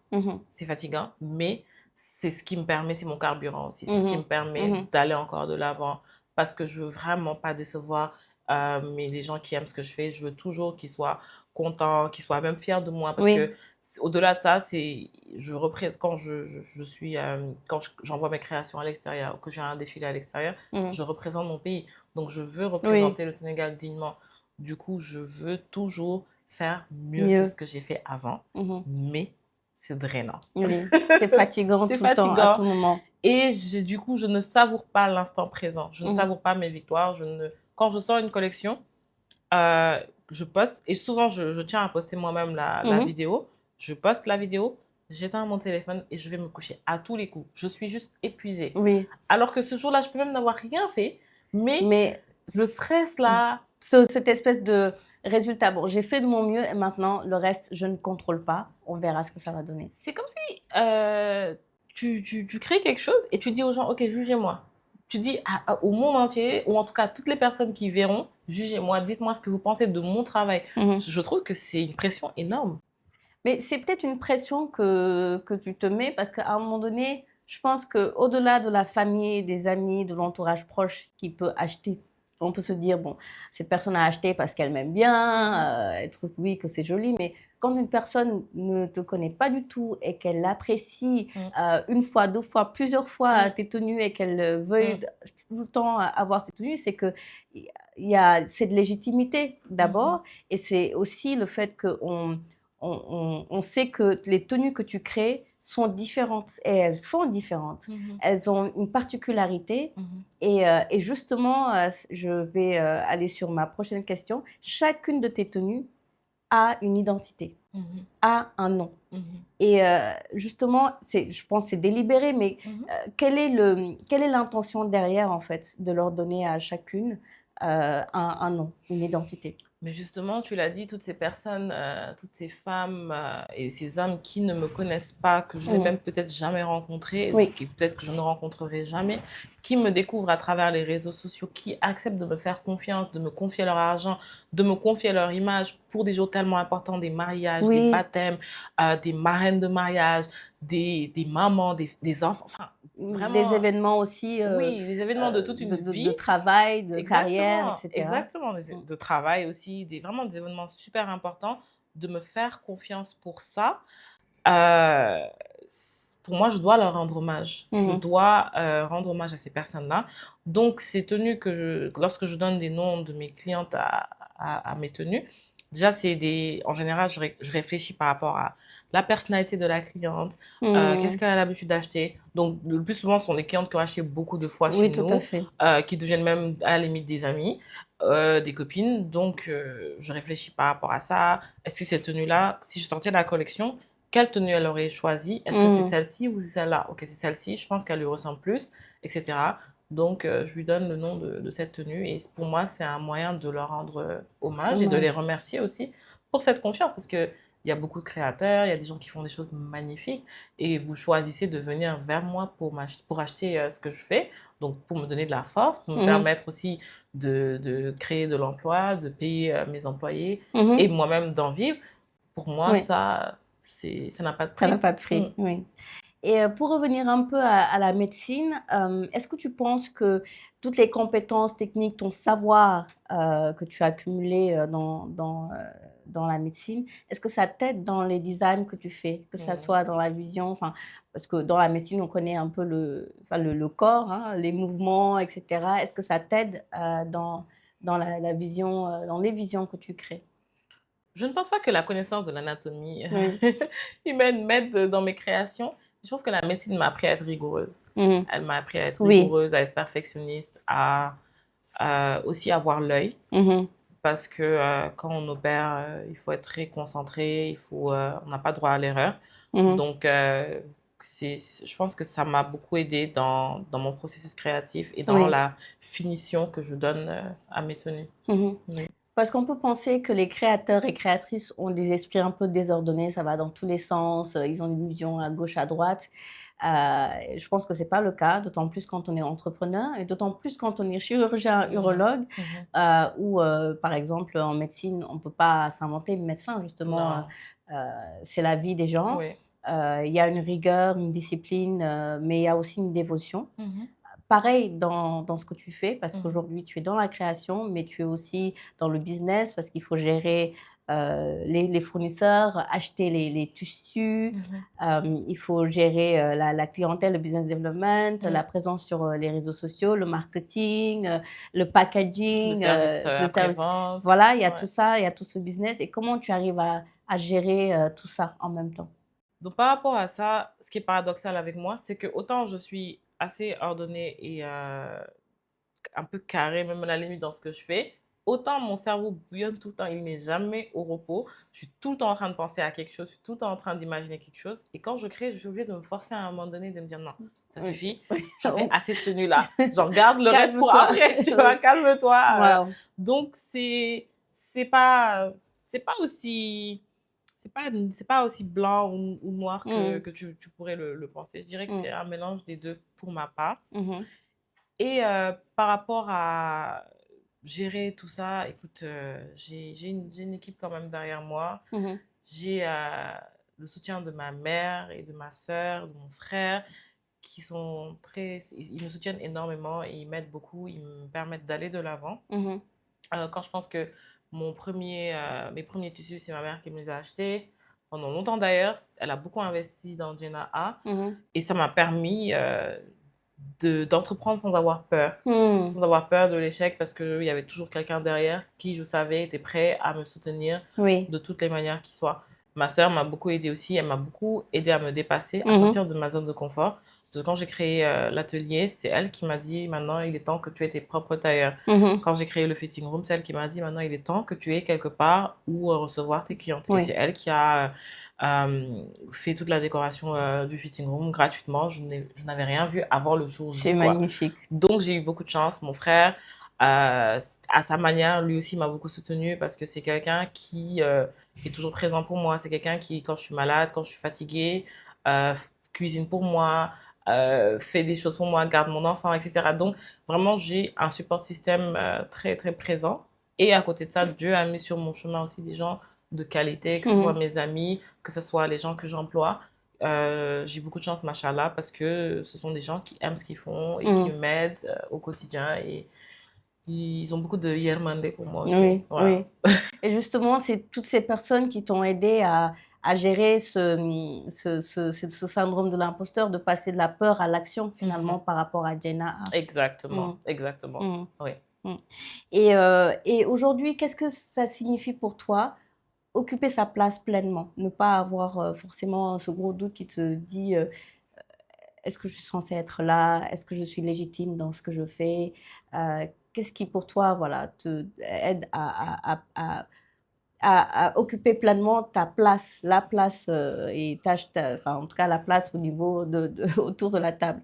C'est fatigant, mais c'est ce qui me permet, c'est mon carburant aussi. C'est ce qui me permet d'aller encore de l'avant parce que je veux vraiment pas décevoir mais les gens qui aiment ce que je fais. Je veux toujours qu'ils soient contents, qu'ils soient même fiers de moi parce que au-delà de ça, c'est je représente quand je suis quand j'envoie mes créations à l'extérieur, que j'ai un défilé à l'extérieur, je représente mon pays. Donc je veux représenter le Sénégal dignement. Du coup, je veux toujours faire mieux que ce que j'ai fait avant, mais c'est drainant. C'est fatigant tout le temps, à tout moment. Et du coup, je ne savoure pas l'instant présent. Je ne savoure pas mes victoires. Quand je sors une collection, je poste, et souvent je tiens à poster moi-même la vidéo. Je poste la vidéo, j'éteins mon téléphone et je vais me coucher à tous les coups. Je suis juste épuisée. Alors que ce jour-là, je peux même n'avoir rien fait, mais le stress là... Cette espèce de résultat, bon, j'ai fait de mon mieux et maintenant, le reste, je ne contrôle pas. On verra ce que ça va donner. C'est comme si tu crées quelque chose et tu dis aux gens, ok, jugez-moi. Tu dis au monde entier, ou en tout cas à toutes les personnes qui verront, jugez-moi, dites-moi ce que vous pensez de mon travail. Je trouve que c'est une pression énorme. Mais c'est peut-être une pression que tu te mets parce qu'à un moment donné, je pense qu'au-delà de la famille, des amis, de l'entourage proche qui peut acheter, on peut se dire, bon, cette personne a acheté parce qu'elle m'aime bien, elle trouve oui que c'est joli, mais quand une personne ne te connaît pas du tout et qu'elle apprécie une fois, deux fois, plusieurs fois tes tenues et qu'elle veuille tout le temps avoir ces tenues, c'est que c'est de légitimité d'abord et c'est aussi le fait qu'on sait que les tenues que tu crées sont différentes et elles sont différentes. Elles ont une particularité et justement, je vais aller sur ma prochaine question. Chacune de tes tenues a une identité, a un nom. Et justement, je pense que c'est délibéré, mais quelle est l'intention derrière en fait de leur donner à chacune un nom, une identité? Mais justement, tu l'as dit, toutes ces personnes, toutes ces femmes et ces hommes qui ne me connaissent pas, que je n'ai même peut-être jamais rencontrés, et peut-être que je ne rencontrerai jamais, qui me découvrent à travers les réseaux sociaux, qui acceptent de me faire confiance, de me confier leur argent, de me confier leur image pour des jours tellement importants, des mariages, des baptêmes, des marraines de mariage, des mamans, des enfants, enfin, vraiment, des événements aussi oui, des événements de toute une vie, de travail, de carrière, etc. Exactement, de travail aussi, vraiment des événements super importants, de me faire confiance pour ça. Pour moi, je dois leur rendre hommage. Je dois rendre hommage à ces personnes-là. Donc, ces tenues lorsque je donne des noms de mes clientes à mes tenues, déjà, en général, je réfléchis par rapport à la personnalité de la cliente, qu'est-ce qu'elle a l'habitude d'acheter. Donc, le plus souvent, ce sont des clientes qui ont acheté beaucoup de fois chez Oui, tout à nous, fait. qui deviennent même à la limite des amis, des copines. Donc, je réfléchis par rapport à ça. Est-ce que cette tenue-là, si je sortais de la collection, quelle tenue elle aurait choisie? Est-ce que c'est celle-ci ou c'est celle-là? Ok, c'est celle-ci, je pense qu'elle lui ressemble plus, etc. Donc, je lui donne le nom de cette tenue et pour moi, c'est un moyen de leur rendre hommage et de les remercier aussi pour cette confiance parce que il y a beaucoup de créateurs, il y a des gens qui font des choses magnifiques et vous choisissez de venir vers moi pour acheter ce que je fais, donc pour me donner de la force, pour me permettre aussi de créer de l'emploi, de payer mes employés et moi-même d'en vivre. Pour moi, Oui, ça n'a pas de ça n'a prix. pas de prix, oui. Et pour revenir un peu à la médecine, est-ce que tu penses que toutes les compétences techniques, ton savoir que tu as accumulé dans la médecine, est-ce que ça t'aide dans les designs que tu fais, que ça soit dans la vision, enfin, parce que dans la médecine, on connaît un peu le corps, hein, les mouvements, etc. Est-ce que ça t'aide dans la vision, dans les visions que tu crées? Je ne pense pas que la connaissance de l'anatomie Oui. humaine m'aide dans mes créations. Je pense que la médecine m'a appris à être rigoureuse. Mhm. Elle m'a appris à être Oui. rigoureuse, à être perfectionniste, à aussi avoir l'œil. Mhm. Parce que quand on opère, il faut être très concentré, on n'a pas droit à l'erreur. Mhm. Donc, je pense que ça m'a beaucoup aidé dans mon processus créatif et dans Oui. la finition que je donne à mes tenues. Mhm. Oui. Parce qu'on peut penser que les créateurs et créatrices ont des esprits un peu désordonnés, ça va dans tous les sens, ils ont une vision à gauche, à droite. Je pense que c'est pas le cas, d'autant plus quand on est entrepreneur et d'autant plus quand on est chirurgien, urologue, ou par exemple en médecine, on peut pas s'inventer médecin justement. C'est la vie des gens. Oui. Il y a une rigueur, une discipline, mais il y a aussi une dévotion. Pareil dans ce que tu fais, parce qu'aujourd'hui, tu es dans la création, mais tu es aussi dans le business, parce qu'il faut gérer les fournisseurs, acheter les tissus, il faut gérer la clientèle, le business development, la présence sur les réseaux sociaux, le marketing, le packaging, Le service le service. après-vente. Voilà, il y a tout ça, il y a tout ce business. Et comment tu arrives à gérer tout ça en même temps? Donc, par rapport à ça, ce qui est paradoxal avec moi, c'est que autant je suis assez ordonnée et un peu carrée, même à la limite dans ce que je fais, autant mon cerveau bouillonne tout le temps, il n'est jamais au repos. Je suis tout le temps en train de penser à quelque chose, je suis tout le temps en train d'imaginer quelque chose. Et quand je crée, je suis obligée de me forcer à un moment donné, de me dire non, ça Oui. suffit, je fais assez de tenues là. J'en garde le reste pour Calme-toi. après, tu vois, calme-toi. Wow. Donc, c'est pas aussi c'est pas aussi blanc ou noir que tu pourrais le penser. Je dirais que c'est un mélange des deux pour ma part. Et par rapport à gérer tout ça, écoute, j'ai une équipe quand même derrière moi. J'ai le soutien de ma mère et de ma sœur, de mon frère, qui sont ils me soutiennent énormément et ils m'aident beaucoup, ils me permettent d'aller de l'avant. Quand je pense que mes premiers tissus, c'est ma mère qui me les a achetés. Pendant longtemps d'ailleurs, elle a beaucoup investi dans Jenna A. Et ça m'a permis d'entreprendre sans avoir peur. Sans avoir peur de l'échec parce qu'il y avait toujours quelqu'un derrière qui, je savais, était prêt à me soutenir Oui. de toutes les manières qui soient. Ma sœur m'a beaucoup aidée aussi. Elle m'a beaucoup aidée à me dépasser, à sortir de ma zone de confort. Donc, quand j'ai créé l'atelier, c'est elle qui m'a dit maintenant il est temps que tu aies tes propres tailleurs. Quand j'ai créé le fitting room, c'est elle qui m'a dit maintenant il est temps que tu aies quelque part où recevoir tes clientes. Oui. Et c'est elle qui a fait toute la décoration du fitting room gratuitement. Je n'avais rien vu avant le jour J. C'est magnifique. Donc j'ai eu beaucoup de chance. Mon frère, à sa manière, lui aussi m'a beaucoup soutenue parce que c'est quelqu'un qui est toujours présent pour moi. C'est quelqu'un qui, quand je suis malade, quand je suis fatiguée, cuisine pour moi, fait des choses pour moi, garde mon enfant, etc. Donc, vraiment, j'ai un support système très, très présent. Et à côté de ça, Dieu a mis sur mon chemin aussi des gens de qualité, que ce soit mes amis, que ce soit les gens que j'emploie. J'ai beaucoup de chance, machallah, parce que ce sont des gens qui aiment ce qu'ils font et qui m'aident au quotidien. Et ils ont beaucoup de yermandé pour moi aussi. Oui, voilà. oui. Et justement, c'est toutes ces personnes qui t'ont aidé à gérer ce syndrome de l'imposteur, de passer de la peur à l'action finalement par rapport à Jenna. Exactement, exactement. Oui. Et aujourd'hui, qu'est-ce que ça signifie pour toi occuper sa place pleinement, ne pas avoir forcément ce gros doute qui te dit est-ce que je suis censée être là? Est-ce que je suis légitime dans ce que je fais? Qu'est-ce qui pour toi voilà, te aide à occuper pleinement ta place, la place et enfin, en tout cas la place au niveau autour de la table?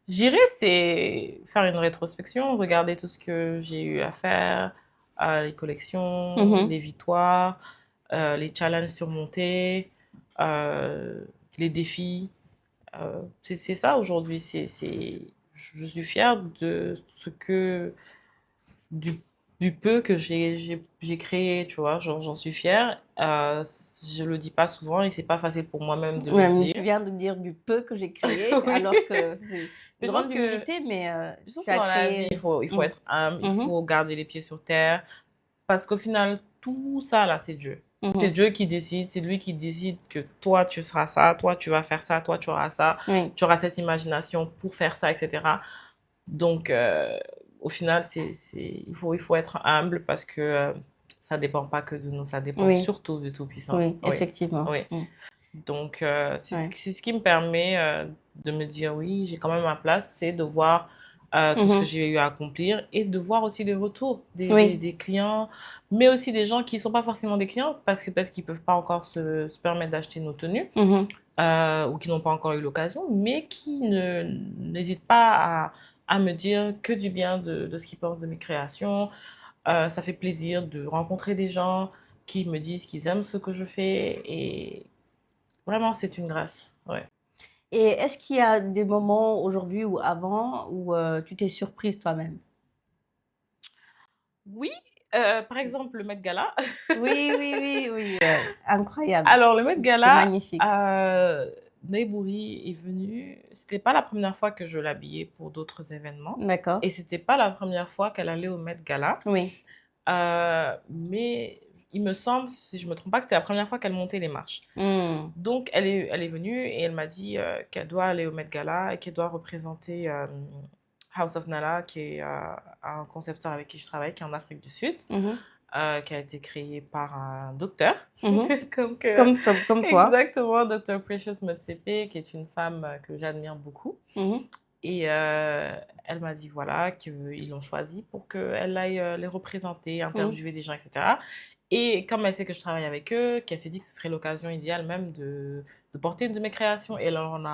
J'irais, c'est faire une rétrospection, regarder tout ce que j'ai eu à faire, les collections, les victoires, les challenges surmontés, les défis. C'est ça aujourd'hui. Je suis fière de ce que, du, du peu que j'ai créé, tu vois, j'en suis fière. Je le dis pas souvent et c'est pas facile pour moi-même de le dire. Tu viens de dire du peu que j'ai créé, oui. Alors que c'est une grande humilité, mais je pense que dans la vie, il faut être humble, il faut garder les pieds sur terre, parce qu'au final, tout ça là, c'est Dieu. C'est Dieu qui décide, c'est lui qui décide que toi, tu seras ça, toi, tu vas faire ça, toi, tu auras ça, tu auras cette imagination pour faire ça, etc. Donc, au final, il faut être humble parce que ça ne dépend pas que de nous, ça dépend surtout du Tout-Puissant. Oui, effectivement. Oui. Donc, c'est ce qui me permet de me dire, oui, j'ai quand même ma place, c'est de voir tout ce que j'ai eu à accomplir et de voir aussi les retours des clients, mais aussi des gens qui ne sont pas forcément des clients parce que peut-être qu'ils ne peuvent pas encore se permettre d'acheter nos tenues ou qui n'ont pas encore eu l'occasion, mais qui n'hésitent pas à me dire que du bien de ce qu'ils pensent de mes créations. Ça fait plaisir de rencontrer des gens qui me disent qu'ils aiment ce que je fais et vraiment, c'est une grâce. Ouais. Et est-ce qu'il y a des moments aujourd'hui ou avant où tu t'es surprise toi-même? Oui, par exemple, le Met Gala. Oui, incroyable. Alors, le Met Gala, magnifique. Neybouri est venu. C'était pas la première fois que je l'habillais pour d'autres événements. D'accord. Et c'était pas la première fois qu'elle allait au Met Gala. Oui. Mais il me semble, si je me trompe pas, que c'était la première fois qu'elle montait les marches. Donc, elle est venue et elle m'a dit qu'elle doit aller au Met Gala et qu'elle doit représenter House of Nala, qui est un concepteur avec qui je travaille, qui est en Afrique du Sud, qui a été créé par un docteur. Comme toi. Exactement, Dr. Precious Motsepe, qui est une femme que j'admire beaucoup. Et elle m'a dit, voilà, qu'ils l'ont choisie pour qu'elle aille les représenter, interviewer des gens, etc. Et comme elle sait que je travaille avec eux, qu'elle s'est dit que ce serait l'occasion idéale même de porter une de mes créations. Et elle leur en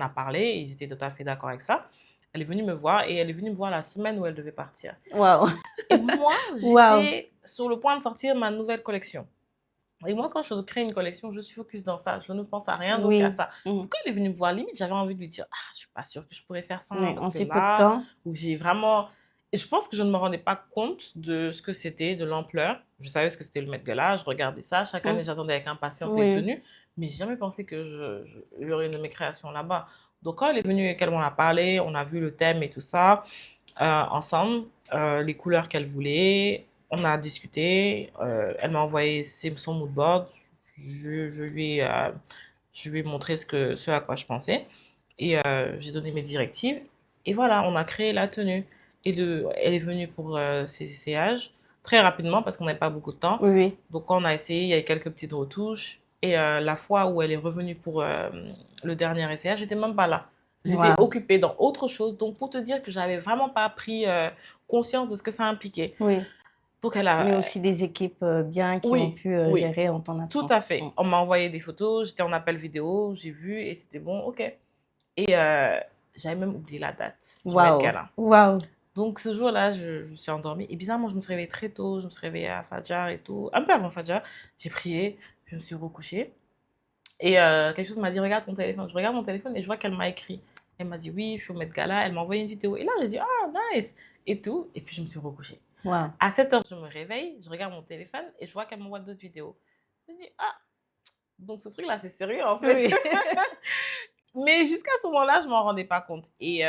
a parlé, et ils étaient tout à fait d'accord avec ça. Elle est venue me voir, et elle est venue me voir la semaine où elle devait partir. Waouh! Et moi, j'étais sur le point de sortir ma nouvelle collection. Et moi, quand je crée une collection, je suis focus dans ça. Je ne pense à rien d'autre qu'à ça. Donc, quand elle est venue me voir, limite, j'avais envie de lui dire, je suis pas sûre que je pourrais faire ça. Parce que là, où j'ai vraiment... Et je pense que je ne me rendais pas compte de ce que c'était, de l'ampleur. Je savais ce que c'était le Met Gala, je regardais ça. Chaque année, j'attendais avec impatience les tenues. Mais j'ai jamais pensé que il y aurait une de mes créations là-bas. Donc, quand elle est venue et qu'elle m'en a parlé, on a vu le thème et tout ça ensemble, les couleurs qu'elle voulait. On a discuté, elle m'a envoyé son mood board, je lui ai montré ce à quoi je pensais et j'ai donné mes directives et voilà, on a créé la tenue. Et elle est venue pour ses essayages très rapidement parce qu'on n'avait pas beaucoup de temps. Donc on a essayé, il y a eu quelques petites retouches et la fois où elle est revenue pour le dernier essayage, j'étais même pas là. J'étais occupée dans autre chose. Donc, pour te dire que j'avais vraiment pas pris conscience de ce que ça impliquait. Donc, mais aussi des équipes bien qui ont pu gérer en ton absence. Tout à fait. On m'a envoyé des photos, j'étais en appel vidéo, j'ai vu et c'était bon, ok. Et j'avais même oublié la date du Met Gala. Donc, ce jour-là, je me suis endormie. Et bizarrement, je me suis réveillée très tôt. Je me suis réveillée à Fadjar et tout. Un peu avant Fadjar, j'ai prié, je me suis recouchée. Et quelque chose m'a dit, regarde ton téléphone. Je regarde mon téléphone et je vois qu'elle m'a écrit. Elle m'a dit, oui, je suis au Met Gala. Elle m'a envoyé une vidéo. Et là, j'ai dit, ah, nice. Et tout. Et puis, je me suis recouchée. À 7h, je me réveille, je regarde mon téléphone et je vois qu'elle m'envoie d'autres vidéos. Je me dis, ah, donc ce truc-là, c'est sérieux, en fait. Mais jusqu'à ce moment-là, je ne m'en rendais pas compte. Et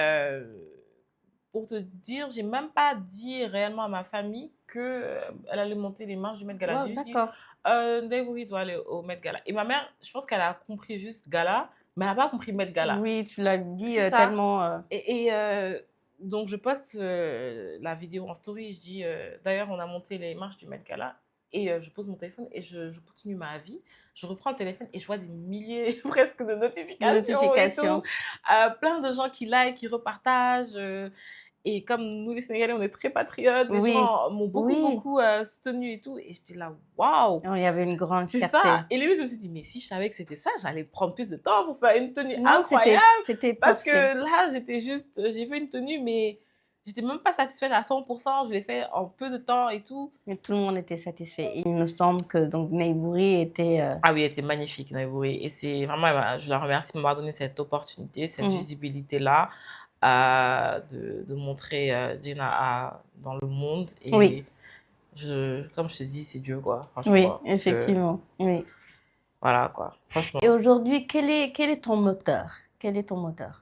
pour te dire, j'ai même pas dit réellement à ma famille qu'elle allait monter les marches du Met Gala. J'ai juste dit, Neybouri doit aller au Met Gala. Et ma mère, je pense qu'elle a compris juste Gala, mais elle n'a pas compris Met Gala. Oui, tu l'as dit tellement... Et donc, je poste la vidéo en story. Je dis, d'ailleurs, on a monté les marches du Met Gala. et je pose mon téléphone et je continue ma vie. Je reprends le téléphone et je vois des milliers presque de notifications et tout. Notification. Plein de gens qui like, qui repartagent. Et comme nous, les Sénégalais, on est très patriotes, les Oui, gens m'ont beaucoup, oui. beaucoup soutenu et tout. Et j'étais là, waouh, Il y avait une grande c'est ça. fierté. Et limite, je me suis dit, mais si je savais que c'était ça, j'allais prendre plus de temps pour faire une tenue Non, incroyable. c'était Parce que parfait. là, j'ai fait une tenue, mais j'étais même pas satisfaite à 100%. Je l'ai fait en peu de temps et tout. Mais tout le monde était satisfait. Il me semble que donc Maybury était. Ah oui, elle était magnifique, Naïbouri. Et c'est vraiment, je la remercie de m'avoir donné cette opportunité, cette visibilité-là, de montrer Gina dans le monde. Oui, Et comme je te dis, c'est Dieu, quoi, oui, franchement. Parce que, effectivement. Oui. voilà, quoi, Et franchement. aujourd'hui, quel est ton moteur? Quel est ton moteur?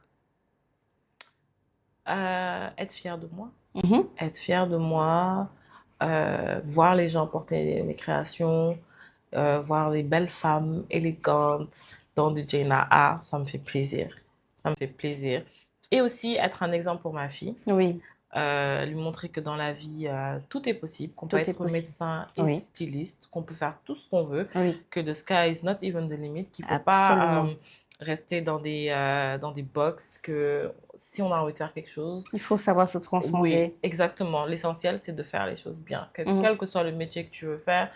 Être fière de moi. Mhm. Être fière de moi, voir les gens porter mes créations, voir les belles femmes élégantes dans du Jane A, ça me fait plaisir. Ça me fait plaisir. Et aussi être un exemple pour ma fille, Oui, lui montrer que dans la vie, tout est possible, qu'on peut tout est être possible. médecin et Oui, styliste, qu'on peut faire tout ce qu'on veut, oui, que the sky is not even the limit, qu'il ne faut pas absolument. rester dans des box, que si on a envie de faire quelque chose, Il faut savoir se oui, transcender. exactement. L'essentiel, c'est de faire les choses bien. Mhm. Quel que soit le métier que tu veux faire,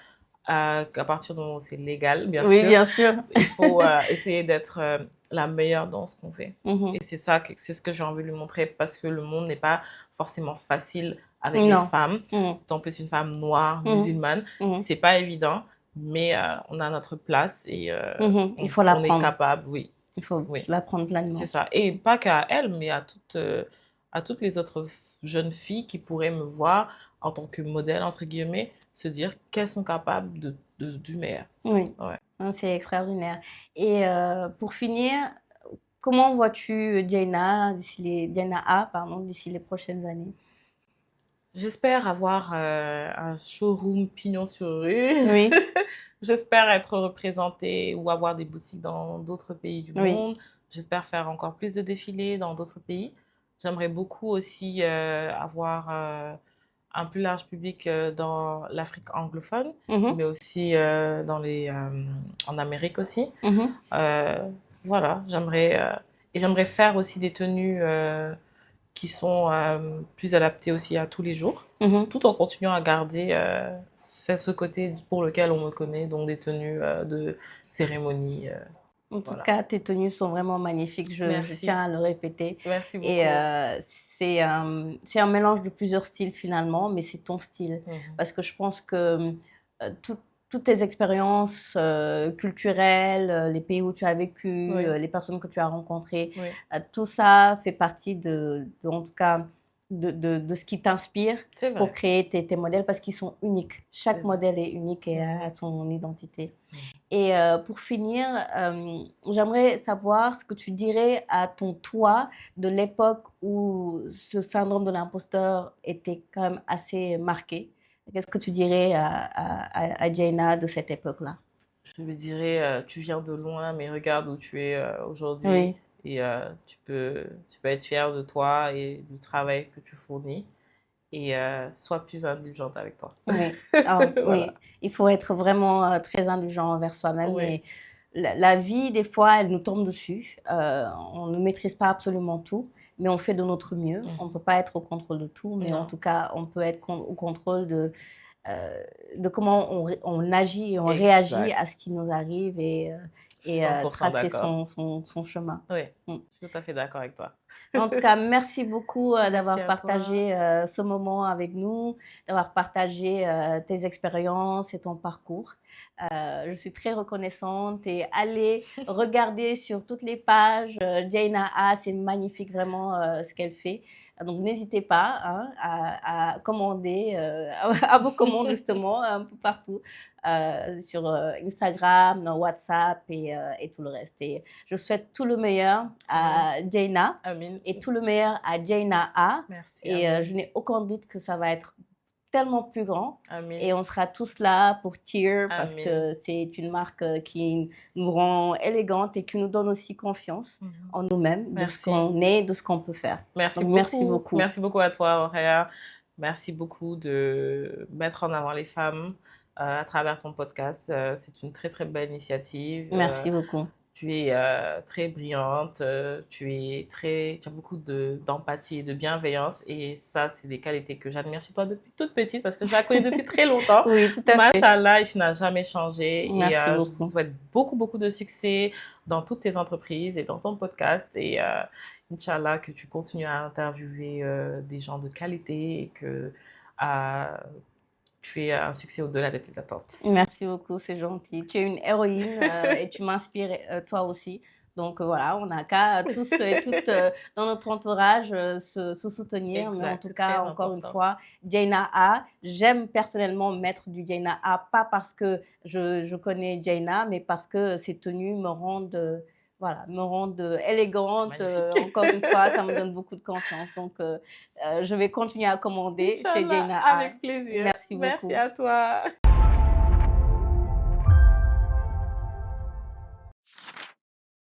qu'à partir du moment où c'est légal, bien Oui, sûr, bien sûr. il faut essayer d'être la meilleure dans ce qu'on fait. Mhm. Et c'est ce que j'ai envie de lui montrer parce que le monde n'est pas forcément facile avec les Non. femmes. Mhm. En plus, une femme noire, Mhm. musulmane, Mhm. c'est pas évident, mais on a notre place et Mhm. Il faut on est l'apprendre. capable, oui. Il faut Oui. l'apprendre C'est pleinement. ça. Et pas qu'à elle, mais à toutes les autres jeunes filles qui pourraient me voir en tant que modèle, entre guillemets, se dire qu'elles sont capables du meilleur. Oui, Ouais. hein, c'est extraordinaire. Et pour finir, comment vois-tu Diana A, pardon, d'ici les prochaines années? J'espère avoir un showroom pignon sur rue. Oui, J'espère être représentée ou avoir des boutiques dans d'autres pays du oui. monde. J'espère faire encore plus de défilés dans d'autres pays. J'aimerais beaucoup aussi avoir un plus large public dans l'Afrique anglophone, Mhm, mais aussi en Amérique aussi. mhm, Euh, voilà, et j'aimerais faire aussi des tenues qui sont plus adaptées aussi à tous les jours, mhm. tout en continuant à garder ce côté pour lequel on me connaît, donc des tenues de cérémonie. En tout Voilà. cas, tes tenues sont vraiment magnifiques, je Merci. tiens à le répéter. Merci Et beaucoup. c'est un mélange de plusieurs styles finalement, mais c'est ton style. Parce que je pense que tout- toutes tes expériences culturelles, les pays où tu as vécu, Oui, les personnes que tu as rencontrées, oui, tout ça fait partie en tout cas, de ce qui t'inspire c'est pour vrai. créer tes modèles parce qu'ils sont uniques. C'est Chaque vrai. modèle est unique et Mhm. a son identité. Mhm. Et pour finir, j'aimerais savoir ce que tu dirais à ton toi de l'époque où ce syndrome de l'imposteur était quand même assez marqué. Qu'est-ce que tu dirais à Jaina de cette époque-là? Je me dirais, tu viens de loin, mais regarde où tu es aujourd'hui. Oui, Et tu peux être fier de toi et du travail que tu fournis. Et sois plus indulgente avec toi. oui. Ah, oui, Voilà. il faut être vraiment très indulgent envers soi-même. Oui, Et la vie, des fois, elle nous tombe dessus. On ne maîtrise pas absolument tout, mais on fait de notre mieux. On ne peut pas être au contrôle de tout, mais en non, tout cas, on peut être au contrôle de comment on agit et on réagit à ce exact. qui nous arrive Je suis 100% tracer d'accord. son chemin. Oui, Mm. je suis tout à fait d'accord avec toi. En tout cas, merci beaucoup Merci d'avoir à toi. partagé ce moment avec nous, d'avoir partagé tes expériences et ton parcours. Je suis très reconnaissante et allez regarder sur toutes les pages. Jaina A, c'est magnifique vraiment ce qu'elle fait. Donc n'hésitez pas hein, à commander, à vos commandes justement un peu partout sur Instagram, WhatsApp et tout le reste. Et je souhaite tout le meilleur à Jaina Amin. et tout le meilleur à Jaina A. Merci, Et Amin. je n'ai aucun doute que ça va être tellement plus grand. Amin. Et on sera tous là pour Tear parce Amin. que c'est une marque qui nous rend élégante et qui nous donne aussi confiance en nous-mêmes, de ce Merci. qu'on est, de ce qu'on peut faire. Merci Donc, beaucoup. merci beaucoup. Merci beaucoup à toi, Auréa. Merci beaucoup de mettre en avant les femmes, à travers ton podcast. C'est une très, très belle initiative. Merci beaucoup. Tu es très brillante, tu as beaucoup d'empathie et de bienveillance et ça, c'est des qualités que j'admire chez toi depuis toute petite parce que je la connais depuis très longtemps. Oui, tout à fait. Machallah, et tu n'as jamais changé et Merci je beaucoup. souhaite beaucoup, beaucoup de succès dans toutes tes entreprises et dans ton podcast et Inch'Allah, que tu continues à interviewer des gens de qualité et que euh, tu aies un succès au-delà de tes attentes. Merci beaucoup, c'est gentil. Tu es une héroïne et tu m'inspires toi aussi. Donc voilà, on n'a qu'à tous et toutes dans notre entourage se soutenir. Mais en Exact, tout c'est cas, très encore une important. fois, Jaina A, j'aime personnellement mettre du Jaina A, pas parce que je connais Jaina, mais parce que ses tenues me rendent, voilà, me rendent élégante. Magnifique. Encore une fois, ça me donne beaucoup de confiance. Donc, je vais continuer à commander chez Inch'Allah, Jaina A. avec plaisir. Merci Merci beaucoup. à toi.